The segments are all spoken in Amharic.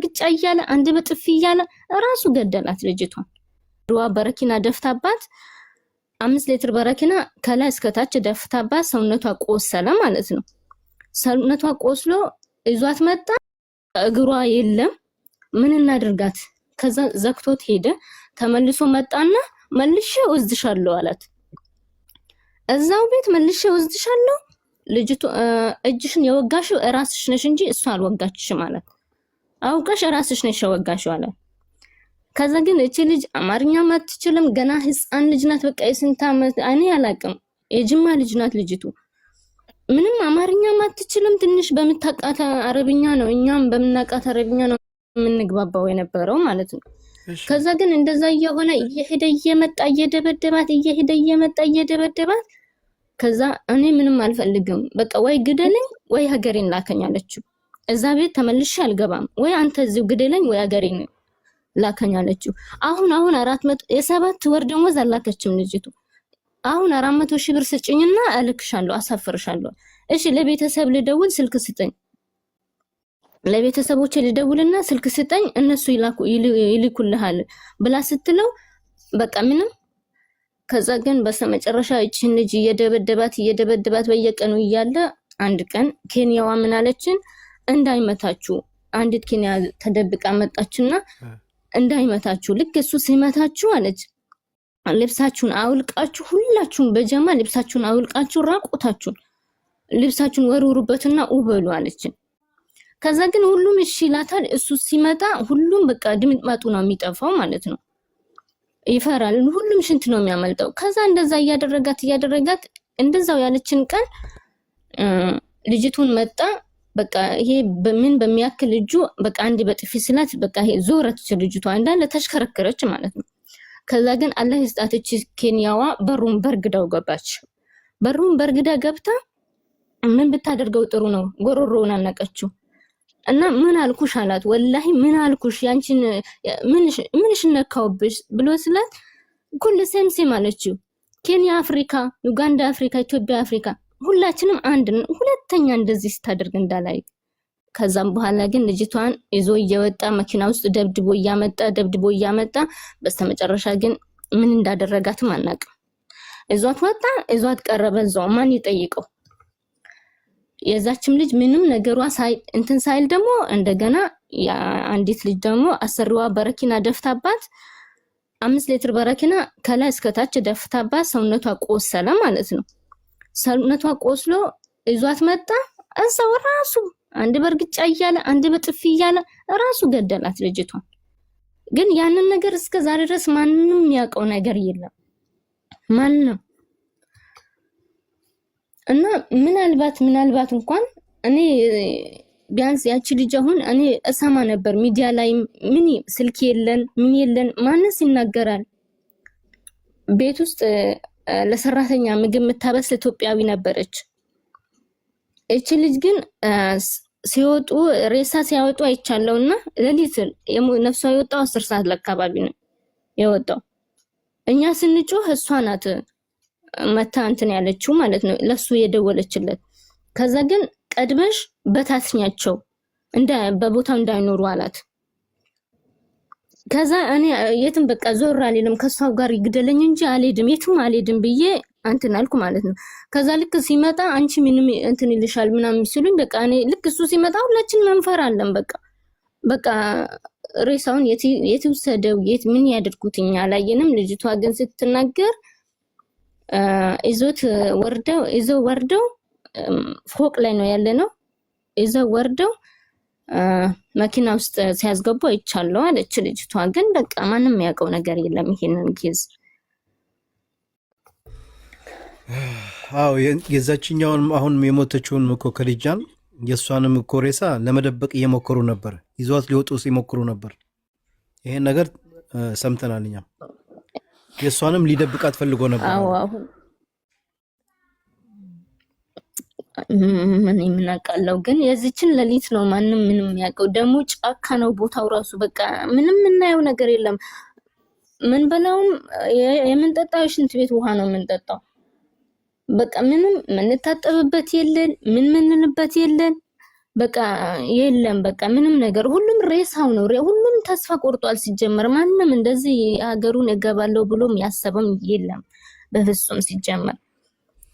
በርግጫ እያለ አንድ በጥፊ እያለ ራሱ ገደላት ልጅቷን። ድዋ በረኪና ደፍታባት 5 ሊትር በረኪና ከላይ እስከታች ደፍታባት ሰውነቷ ቆሰለ ማለት ነው። ሰውነቷ ቆስሎ ይዟት መጣ። እግሯ የለም ምን እናድርጋት? ከዛ ዘክቶት ሄደ። ተመልሶ መጣና መልሼ ወዝድሻለሁ አላት። እዛው ቤት መልሼ ወዝድሻለሁ፣ ልጅቱ እጅሽን የወጋሽው ራስሽ ነሽ እንጂ እሷ አልወጋችሽም አላት። አውቀሽ ራስሽ ነሽ የወጋሽው አላት። ከዛ ግን እቺ ልጅ አማርኛ ማትችልም፣ ገና ህፃን ልጅ ናት። በቃ የስንት ዓመት እኔ አላቅም፣ የጅማ ልጅ ናት ልጅቱ። ምንም አማርኛ ማትችልም፣ ትንሽ በምታቃታ አረብኛ ነው እኛም በምናቃታ አረብኛ ነው የምንግባባው የነበረው ማለት ነው። ከዛ ግን እንደዛ እየሆነ እየሄደ እየመጣ እየደበደባት እየሄደ እየመጣ እየደበደባት ከዛ እኔ ምንም አልፈልግም በቃ ወይ ግደለኝ ወይ ሀገሬን ላከኝ አለችው። እዛ ቤት ተመልሼ አልገባም፣ ወይ አንተ እዚሁ ግደለኝ ወይ ሀገሬን ላከኝ አለችው። አሁን 400 የ7 ወር ደሞዝ አላከችም ልጅቱ። አሁን 400 ሺህ ብር ስጭኝና እልክሻለሁ አሳፍርሻለሁ። እሺ ለቤተሰብ ልደውል ስልክ ስጠኝ፣ ለቤተሰቦቼ ልደውልና ስልክ ስጠኝ እነሱ ይልኩልሃል ብላ ስትለው በቃ ምንም። ከዛ ግን በስተመጨረሻ እቺን ልጅ እየደበደባት በየቀኑ እያለ አንድ ቀን ኬንያዋ ምን አለችን? እንዳይመታችሁ። አንዲት ኬንያ ተደብቃ መጣችና እንዳይመታችሁ፣ ልክ እሱ ሲመታችሁ አለች ልብሳችሁን አውልቃችሁ ሁላችሁም በጀማ ልብሳችሁን አውልቃችሁ ራቆታችሁን ልብሳችሁን ወሩሩበትና ውበሉ አለችን። ከዛ ግን ሁሉም እሺ ይላታል። እሱ ሲመጣ ሁሉም በቃ ድምጥማጡ ነው የሚጠፋው ማለት ነው። ይፈራል፣ ሁሉም ሽንት ነው የሚያመልጠው። ከዛ እንደዛ እያደረጋት እንደዛው ያለችን ቀን ልጅቱን መጣ። በቃ ይሄ በምን በሚያክል እጁ በቃ አንድ በጥፊ ስላት በቃ ይሄ ዞረች ልጅቷ እንዳለ ተሽከረከረች ማለት ነው። ከዛ ግን አላህ ይስጣትች ኬንያዋ በሩን በርግዳው ገባች። በሩን በርግዳ ገብታ ምን ብታደርገው ጥሩ ነው? ጎሮሮውን አነቀችው እና ምን አልኩሽ አላት። ወላሂ ምን አልኩሽ ያንቺን ምንሽ ነካውብሽ ብሎ ስላት ኩል ሰምሴም አለችው። ኬንያ አፍሪካ፣ ዩጋንዳ አፍሪካ፣ ኢትዮጵያ አፍሪካ ሁላችንም አንድ ነው። ሁለተኛ እንደዚህ ስታደርግ እንዳላይ። ከዛም በኋላ ግን ልጅቷን ይዞ እየወጣ መኪና ውስጥ ደብድቦ እያመጣ በስተመጨረሻ ግን ምን እንዳደረጋትም አናውቅም። እዟት ወጣ፣ እዟት ቀረበ። እዛው ማን ይጠይቀው? የዛችም ልጅ ምንም ነገሯ ሳይል ደግሞ እንደገና አንዲት ልጅ ደግሞ አሰሪዋ በረኪና ደፍታባት 5 ሊትር በረኪና ከላይ እስከታች ደፍታባት ሰውነቷ ቆሰለ ማለት ነው። ሰውነቷ ቆስሎ ይዟት መጣ። እዛው ራሱ አንድ በርግጫ እያለ አንድ በጥፊ እያለ ራሱ ገደላት ልጅቷን። ግን ያንን ነገር እስከ ዛሬ ድረስ ማንንም ያውቀው ነገር የለም ማንንም። እና ምናልባት እንኳን እኔ ቢያንስ ያቺ ልጅ አሁን እኔ እሰማ ነበር ሚዲያ ላይ ምን ስልክ የለን ምን የለን ማንስ ይናገራል። ቤት ውስጥ ለሰራተኛ ምግብ የምታበስል ኢትዮጵያዊ ነበረች። እቺ ልጅ ግን ሲወጡ ሬሳ ሲያወጡ አይቻለውና ለሊት ነፍሷ የወጣው 10 ሰዓት ለአካባቢ ነው የወጣው። እኛ ስንጮህ እሷ ናት መታ እንትን ያለችው ማለት ነው ለሱ የደወለችለት። ከዛ ግን ቀድመሽ በታስኛቸው በቦታው እንዳይኖሩ አላት። ከዛ እኔ የትም በቃ ዞር አልልም ከሷው ጋር ይግደለኝ እንጂ አልሄድም የትም አልሄድም ብዬ አንተን አልኩ ማለት ነው። ከዛ ልክ ሲመጣ አንቺ ምንም እንትን ይልሻል ምናምን ሲሉኝ በቃ እኔ ልክ እሱ ሲመጣ ሁላችን መንፈር አለን። በቃ ሬሳውን የት ወሰደው የት ምን ያደርጉትኛ አላየንም። ልጅቷ ግን ስትናገር ይዘው ወርደው ፎቅ ላይ ነው ያለነው። ይዘው ወርደው መኪና ውስጥ ሲያስገቡ አይቻለው አለች ልጅቷ። ግን በቃ ማንም ያውቀው ነገር የለም ይሄንን ኬዝ። አዎ የዛችኛውን አሁን የሞተችውን እኮ ከልጃን የሷንም እኮ ሬሳ ለመደበቅ እየሞከሩ ነበር፣ ይዟት ሊወጡ ሲሞክሩ ነበር። ይሄን ነገር ሰምተናል እኛም። የሷንም ሊደብቃት ፈልጎ ነበር። አዎ ምን የምናውቃለው ግን የዚችን ለሊት ነው ማንም ምንም ያውቀው። ደግሞ ጫካ ነው ቦታው ራሱ በቃ ምንም እናየው ነገር የለም። ምን በላውም የምንጠጣው የሽንት ቤት ውሃ ነው የምንጠጣው። በቃ ምንም ምንታጠብበት የለን ምንልበት የለን። በቃ የለም በቃ ምንም ነገር ሁሉም ሬሳው ነው። ሁሉም ተስፋ ቆርጧል። ሲጀመር ማንም እንደዚህ ሀገሩን እገባለሁ ብሎም ያሰበም የለም በፍጹም ሲጀመር።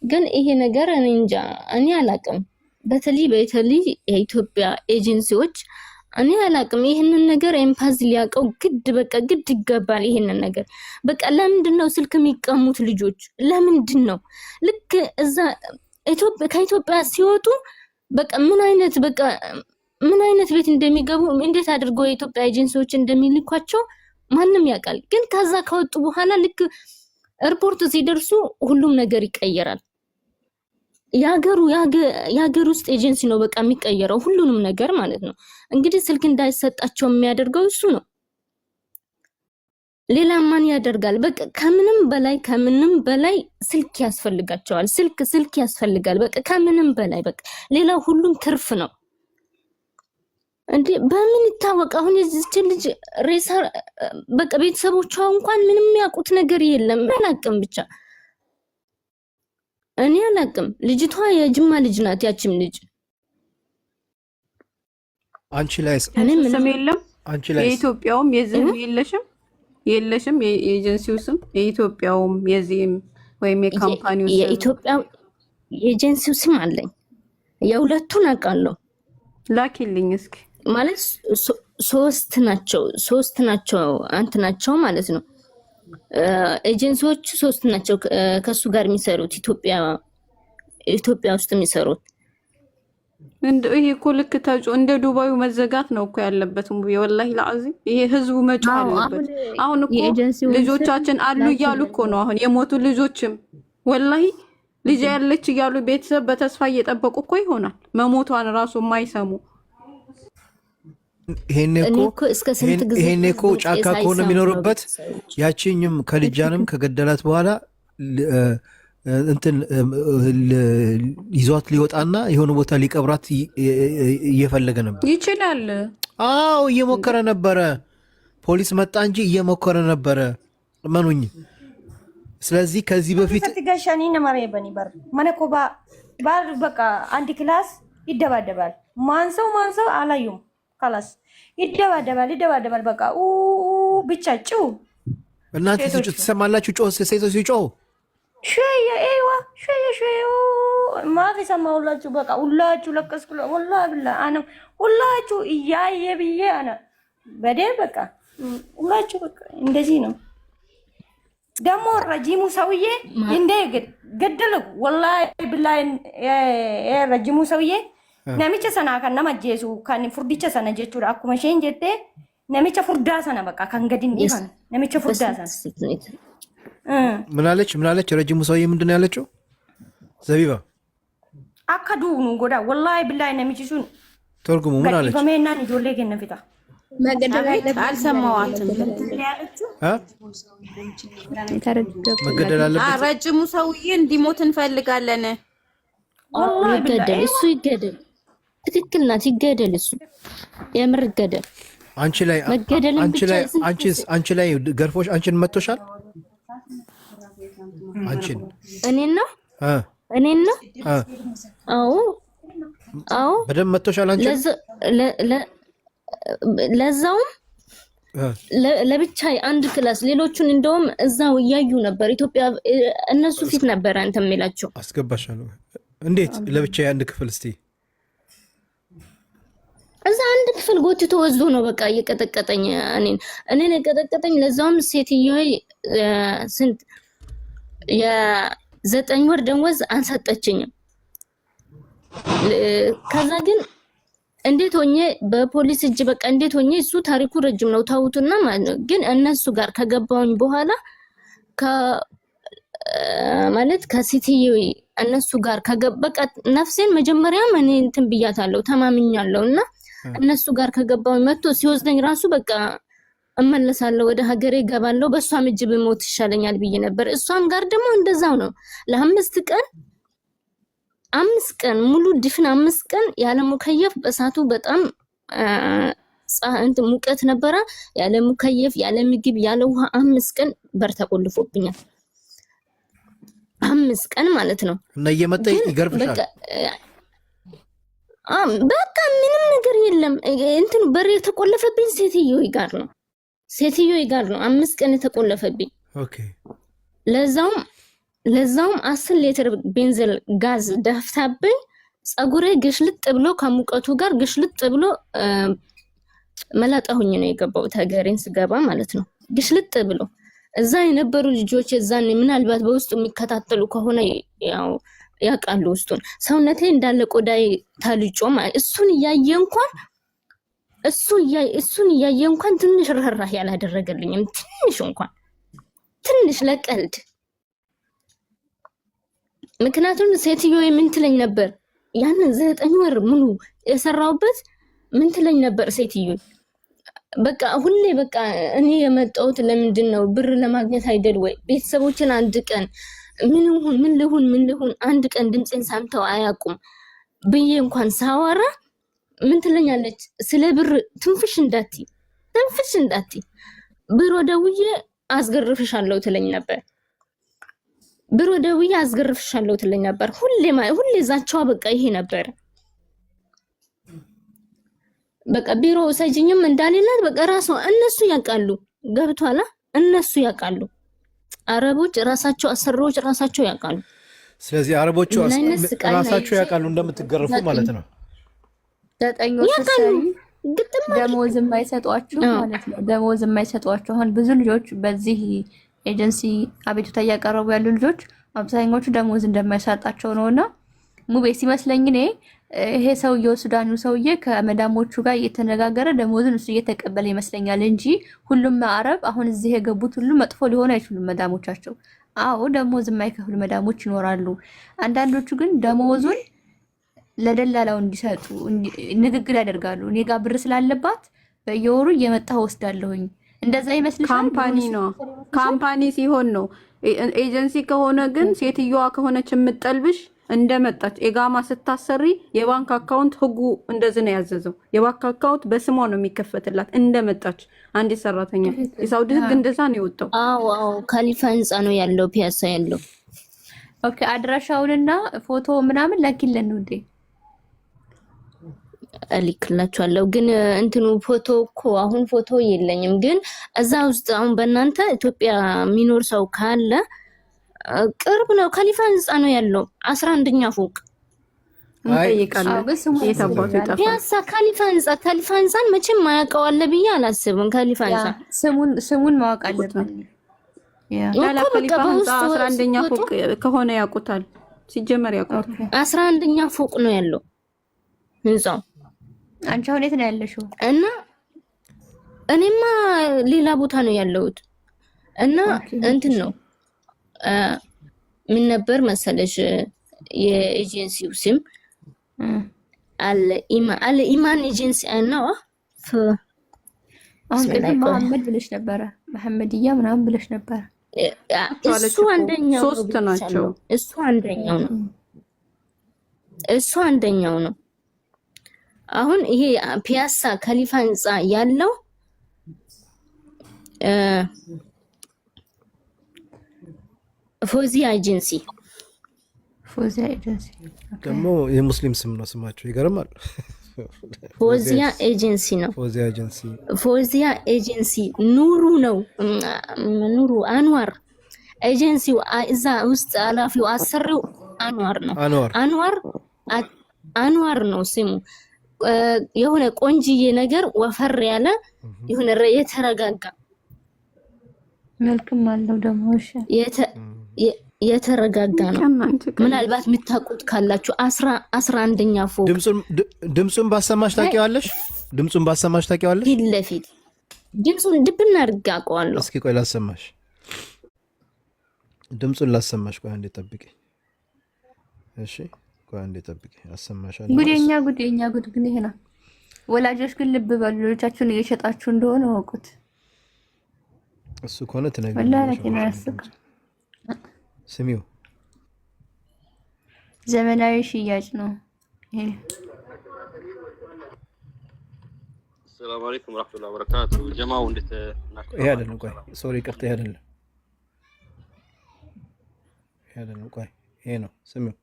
ግን ይሄ ነገር እኔ እንጃ እኔ አላቅም። በተለይ የኢትዮጵያ ኤጀንሲዎች እኔ አላቅም ይሄንን ነገር ኤምፓዚ ሊያቀው በቃ ግድ ይገባል። ይሄንን ነገር በቃ ለምንድን ነው ስልክ የሚቀሙት ልጆች? ለምንድን ነው ልክ እዛ ከኢትዮጵያ ሲወጡ በቃ ምን አይነት ቤት እንደሚገቡ እንዴት አድርገው የኢትዮጵያ ኤጀንሲዎች እንደሚልኳቸው ማንም ያውቃል። ግን ከዛ ከወጡ በኋላ ልክ ኤርፖርት ሲደርሱ ሁሉም ነገር ይቀየራል። የሀገር ውስጥ ኤጀንሲ ነው በቃ የሚቀየረው ሁሉንም ነገር ማለት ነው። እንግዲህ ስልክ እንዳይሰጣቸው የሚያደርገው እሱ ነው። ሌላ ማን ያደርጋል? በቃ ከምንም በላይ ስልክ ያስፈልጋቸዋል። ስልክ ያስፈልጋል በቃ ከምንም በላይ በቃ ሌላ ሁሉም ትርፍ ነው። እንዴ በምን ይታወቅ? አሁን የዚች ልጅ ሬሳ በቃ ቤተሰቦቿ እንኳን ምንም ያውቁት ነገር የለም። አላቅም ብቻ እኔ አላቅም። ልጅቷ የጅማ ልጅ ናት። ያችም ልጅ አንቺ ላይ ስም የለም። አንቺ ላይ የኢትዮጵያውም የዝም የለሽም የኤጀንሲው ስም የኢትዮጵያውም የዚህም ወይም የካምፓኒው ስም የኢትዮጵያ የኤጀንሲው ስም አለኝ። የሁለቱን አውቃለሁ። ላኪልኝ እስኪ። ማለት ሶስት ናቸው አንተ ናቸው ማለት ነው። ኤጀንሲዎቹ ሶስት ናቸው ከሱ ጋር የሚሰሩት ኢትዮጵያ ውስጥ የሚሰሩት። ይሄ እኮ ልክ እንደ ዱባዩ መዘጋት ነው እኮ ያለበት። ወላሂ ለአዚም ይሄ ህዝቡ መጮህ አለበት። አሁን እኮ ልጆቻችን አሉ እያሉ እኮ ነው አሁን የሞቱ ልጆችም ወላሂ ልጅ ያለች እያሉ ቤተሰብ በተስፋ እየጠበቁ እኮ ይሆናል መሞቷን ራሱ የማይሰሙ። ይሄኔ እኮ ጫካ ከሆነ የሚኖርበት ያቺኝም ከልጃንም ከገደላት በኋላ እንትን ይዟት ሊወጣና የሆነ ቦታ ሊቀብራት እየፈለገ ነበር። ይችላል። አዎ እየሞከረ ነበረ። ፖሊስ መጣ እንጂ እየሞከረ ነበረ። እመኑኝ። ስለዚህ ከዚህ በፊት ተጋሻኒ ነማሪበኒ በር ማነኮባ ባር በቃ አንድ ክላስ ይደባደባል። ማንሰው አላዩም። ካላስ ይደባደባል። በቃ ብቻ ጭው እናንተ ትሰማላችሁ? ጮህ ሴቶች ሲጮህ ሸየ ማፊ ሰማሁላችሁ። በቃ ሁላችሁ ለቀስኩ። ወላሂ ብላ አነ ሁላችሁ እያየ ብዬ አነ በዴ በቃ ሁላችሁ በቃ እንደዚህ ነው። ደግሞ ረጂሙ ሰውዬ እንደ ገደለ ወላሂ ብላ ረጂሙ ሰውዬ ነሚቸ ሰና ከነማ ጄሱ ካን ፍርዲቸ ሰና ጀቹራ አኩመ ሸን ጀቴ ነሚቸ ፍርዳ ሰና በቃ ካንገዲን ዲፋን ነሚቸ ፍርዳ ሰና ምን አለች? ረጅሙ ሰውዬ ምንድን ነው ያለችው? ዘቢባ አካዱ ነው ጎዳ ወላሂ ብላሂ ነሚችሱን ተርጉሙ ምን አለች? በመና ንጆሌ ገነፍታ አልሰማዋትም። መገደል አለበት። ረጅሙ ሰውዬ እንዲሞት እንፈልጋለን። ይገደል፣ እሱ ይገደል። ትክክል ናት። ይገደል፣ እሱ የምር ይገደል። አንቺ ላይ ገርፎሽ አንቺን መቶሻል። አንቺን እኔን ነው። አዎ በደንብ መቶሻል። አንቺ ለዛውም ለብቻ አንድ ክላስ ሌሎቹን እንደውም እዛው እያዩ ነበር። ኢትዮጵያ እነሱ ፊት ነበር አንተ የሚላቸው። አስገባሻለሁ። እንዴት ለብቻ አንድ ክፍል? እስቲ እዛ አንድ ክፍል ጎትቶ ወዝዶ ነው በቃ እየቀጠቀጠኝ እኔን የቀጠቀጠኝ። ለዛውም ሴትዮዋ ስንት የ9 ወር ደሞዝ አንሰጠችኝም። ከዛ ግን እንዴት ሆኜ በፖሊስ እጅ በቃ እንዴት ሆኜ እሱ ታሪኩ ረጅም ነው ታውቱና ማለት ነው። ግን እነሱ ጋር ከገባውኝ በኋላ ማለት ከሲቲዩ እነሱ ጋር ከገበቀ ነፍሴን መጀመሪያም እኔ እንትን ብያታለሁ ተማምኛለሁና እነሱ ጋር ከገባውኝ መጥቶ ሲወስደኝ ራሱ በቃ እመለሳለሁ ወደ ሀገሬ ገባለሁ በሷም እጅ ብሞት ይሻለኛል ብዬ ነበር። እሷም ጋር ደግሞ እንደዛው ነው። ለ5 ቀን ሙሉ ድፍን 5 ቀን ያለ ሙከየፍ በሳቱ በጣም ሙቀት ነበረ። ያለ ሙከየፍ ያለ ምግብ ያለ ውሃ 5 ቀን በር ተቆልፎብኛል። 5 ቀን ማለት ነው። እና እየመጣ ይገርፍሻል። በቃ ምንም ነገር የለም። እንትን በር የተቆለፈብኝ ሴትዮዋ ጋር ነው 5 ቀን የተቆለፈብኝ። ኦኬ ለዛውም 10 ሊትር ቤንዚል ጋዝ ደፍታብኝ ጸጉሬ ግሽልጥ ብሎ ከሙቀቱ ጋር ግሽልጥ ብሎ መላጣ ሆኜ ነው የገባሁት ሀገሬን ስገባ ማለት ነው። ግሽልጥ ብሎ እዛ የነበሩ ልጆች እዛን ምናልባት በውስጡ የሚከታተሉ ከሆነ ያው ያውቃሉ ውስጡን ሰውነቴ እንዳለ ቆዳይ ታልጮ እሱን እያየ እንኳን ትንሽ ርህራሄ ያላደረገልኝም ትንሽ ለቀልድ። ምክንያቱም ሴትዮ ምን ትለኝ ነበር ያንን 9 ወር ሙሉ የሰራውበት ምን ትለኝ ነበር ሴትዮ በቃ ሁሌ በቃ እኔ የመጣሁት ለምንድን ነው ብር ለማግኘት አይደል ወይ ቤተሰቦችን አንድ ቀን ምን ልሁን አንድ ቀን ድምጽን ሰምተው አያውቁም ብዬ እንኳን ሳወራ ምን ትለኛለች ስለ ብር ትንፍሽ እንዳትይ ብር ደውዬ አስገርፍሻለሁ ትለኝ ነበር ሁሌ ዛቻዋ በቃ ይሄ ነበር። በቃ ቢሮ ሰጅኝም እንዳለላት በቃ ራሱ እነሱ ያውቃሉ ገብቷላ እነሱ ያውቃሉ አረቦች ራሳቸው አሰሪዎች ራሳቸው ያውቃሉ። ስለዚህ አረቦቹ ራሳቸው ያውቃሉ እንደምትገረፉ ማለት ነው። 9 ወር ሰሪ ደሞዝ የማይሰጧችሁ ማለት ነው። ደሞዝ የማይሰጧችሁ አሁን ብዙ ልጆች በዚህ ኤጀንሲ አቤቱታ እያቀረቡ ያሉ ልጆች አብዛኞቹ ደሞዝ እንደማይሰጣቸው ነውና ሙቤ ሲመስለኝ እኔ ይሄ ሰውዬው ሱዳኑ ሰውዬ ከመዳሞቹ ጋር እየተነጋገረ ደሞዝን እሱ እየተቀበለ ይመስለኛል እንጂ ሁሉም አረብ አሁን እዚህ የገቡት ሁሉ መጥፎ ሊሆኑ አይችሉም መዳሞቻቸው። አዎ ደሞዝ የማይከፍሉ መዳሞች ይኖራሉ። አንዳንዶቹ ግን ደሞዙን ለደላላው እንዲሰጡ ንግግር ያደርጋሉ። እኔ ጋር ብር ስላለባት በየወሩ እየመጣሁ ወስዳለሁኝ። እንደዛ ይመስልሻል? ካምፓኒ ሲሆን ነው። ኤጀንሲ ከሆነ ግን ሴትዮዋ ከሆነች የምትጠልብሽ እንደመጣች ኤጋማ ስታሰሪ የባንክ አካውንት ህጉ እንደዚህ ነው ያዘዘው። የባንክ አካውንት በስሟ ነው የሚከፈትላት እንደመጣች አንዲት ሰራተኛ። የሳውዲ ህግ እንደዛ ነው የወጣው። አዎ ካሊፋ ህንጻ ነው ያለው ፒያሳ ያለው። ኦኬ አድራሻውንና ፎቶ ምናምን ላኪልን ውዴ። እልክላችኋለሁ ግን እንትኑ ፎቶ እኮ አሁን ፎቶ የለኝም። ግን እዛ ውስጥ አሁን በእናንተ ኢትዮጵያ የሚኖር ሰው ካለ ቅርብ ነው። ካሊፋ ህንጻ ነው ያለው 11ኛ ፎቅ። ፒያሳ ካሊፋ ህንጻን መቼም ማያውቀው አለ ብዬ አላስብም። ካሊፋ ህንጻ ስሙን ማወቅ አለበት። ያላ ካሊፋ ህንጻ 11ኛ ፎቅ ከሆነ ያውቁታል። ሲጀመር ያውቁታል። 11ኛ ፎቅ ነው ያለው ህንጻው። አንቺ አሁን የት ነው ያለሽው? እና እኔማ ሌላ ቦታ ነው ያለሁት እና እንትን ነው ምን ነበር መሰለሽ የኤጀንሲው ስም አለ ኢማን ኤጀንሲ ነው። አሁን ቅድም መሐመድ ብለሽ ነበረ መሐመድያ ምናምን ብለሽ ነበረ። እሱ አንደኛው ሶስት ናቸው። እሱ አንደኛው ነው። አሁን ይሄ ፒያሳ ካሊፋ ህንጻ ያለው ፎዚያ ኤጀንሲ ደግሞ የሙስሊም ስም ነው ስማቸው። ይገርማል። ፎዚያ ኤጀንሲ ነው። ፎዚያ ኤጀንሲ ኑሩ ነው። ኑሩ አንዋር ኤጀንሲው እዛ ውስጥ ኃላፊው አሰሪው አንዋር ነው። አንዋር ነው ስሙ። የሆነ ቆንጂዬ ነገር ወፈር ያለ የሆነ የተረጋጋ መልክም አለው ደግሞ እሺ የተረጋጋ ነው። ምናልባት የምታውቁት ካላችሁ 11ኛ ፎቅ። ድምጹን ባሰማሽ ታውቂዋለሽ? ፊት ለፊት ድምጹን ድብና አድርጌ አውቀዋለሁ። እስኪ ቆይ ላሰማሽ፣ ድምጹን ላሰማሽ። ቆይ አንዴ ጠብቂ እሺ። ቆይ አንዴ ጠብቂ፣ አሰማሻለሁ። ጉዴኛ ጉድ ግን ይሄ ነው። ወላጆች ግን ልብ በሉ፣ ልጆቻችሁን እየሸጣችሁ እንደሆነ ወቁት። እሱ ከሆነ ትነግሪኛለሽ። ስሚው ዘመናዊ ሽያጭ ነው ይሄ። ሰላም አለይኩም ወራህመቱላሂ ወበረካቱ። ጀማው እንዴት ናችሁ? ይሄ አይደለም። ቆይ ሶሪ፣ ይቅርታ። ይሄ አይደለም። ቆይ ይሄ ነው። ስሚው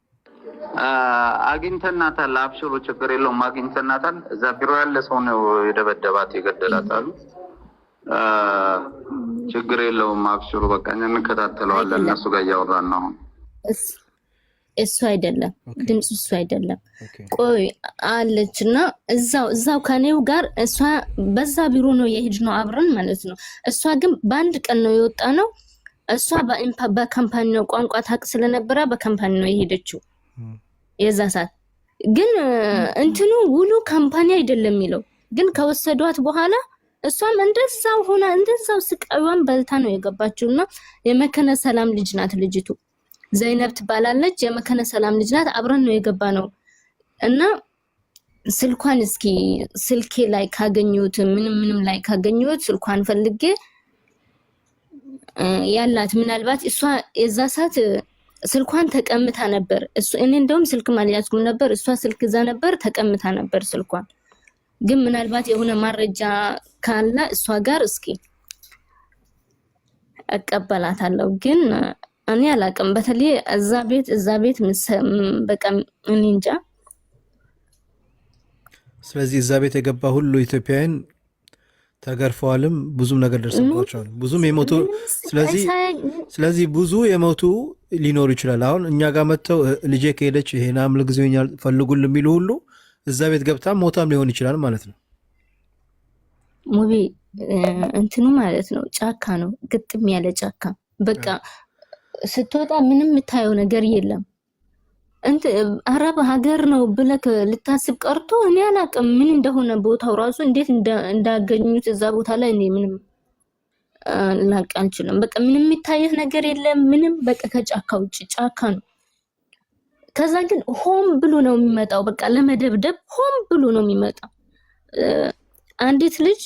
አግኝተናታል። አብሽሩ ችግር የለውም አግኝተናታል። እዛ ቢሮ ያለ ሰው ነው የደበደባት የገደላት አሉ። ችግር የለውም አብሽሩ በቃ እንከታተለዋለን። እነሱ ጋር እያወራን ነው። እሱ አይደለም ድምጽ እሱ አይደለም። ቆይ አለችና እዛው ከኔው ጋር እሷ በዛ ቢሮ ነው የሄድነው አብረን ማለት ነው። እሷ ግን በአንድ ቀን ነው የወጣ ነው። እሷ በካምፓኒ ነው ቋንቋ ታቅ ስለነበረ በካምፓኒ ነው የሄደችው። የዛ ሰዓት ግን እንትኑ ውሉ ካምፓኒ አይደለም የሚለው ግን ከወሰዷት በኋላ እሷም እንደዛው ሆና እንደዛው ስቃዩን በልታ ነው የገባችውና የመከነ ሰላም ልጅ ናት ልጅቱ ዘይነብ ትባላለች። የመከነ ሰላም ልጅ ናት። አብረን ነው የገባ ነው እና ስልኳን እስኪ ስልኬ ላይ ካገኙት ምንም ላይ ካገኙት ስልኳን ፈልጌ ያላት ምናልባት እሷ የዛ ሰዓት ስልኳን ተቀምታ ነበር። እኔ እንደውም ስልክ ማልያዝኩም ነበር። እሷ ስልክ እዛ ነበር ተቀምታ ነበር ስልኳን። ግን ምናልባት የሆነ ማረጃ ካለ እሷ ጋር እስኪ አቀበላታለሁ። ግን እኔ አላቅም። በተለይ እዛ ቤት በቃ እኔ እንጃ። ስለዚህ እዛ ቤት የገባ ሁሉ ኢትዮጵያውያን ተገርፈዋልም ብዙም ነገር ደርሰባቸዋል። ብዙም የሞቱ ስለዚህ ብዙ የሞቱ ሊኖሩ ይችላል። አሁን እኛ ጋር መጥተው ልጄ ከሄደች ይሄን አምል ጊዜኛል ፈልጉል የሚሉ ሁሉ እዛ ቤት ገብታ ሞታም ሊሆን ይችላል ማለት ነው። ሙቢ እንትኑ ማለት ነው ጫካ ነው፣ ግጥም ያለ ጫካ። በቃ ስትወጣ ምንም የምታየው ነገር የለም። አረብ ሀገር ነው ብለክ ልታስብ ቀርቶ እኔ አላቅም ምን እንደሆነ ቦታው ራሱ እንዴት እንዳገኙት እዛ ቦታ ላይ እኔ ምንም ላቅ አልችልም። በቃ ምንም የሚታየህ ነገር የለም ምንም። በቃ ከጫካ ውጭ ጫካ ነው። ከዛ ግን ሆም ብሎ ነው የሚመጣው። በቃ ለመደብደብ ሆም ብሎ ነው የሚመጣው። አንዲት ልጅ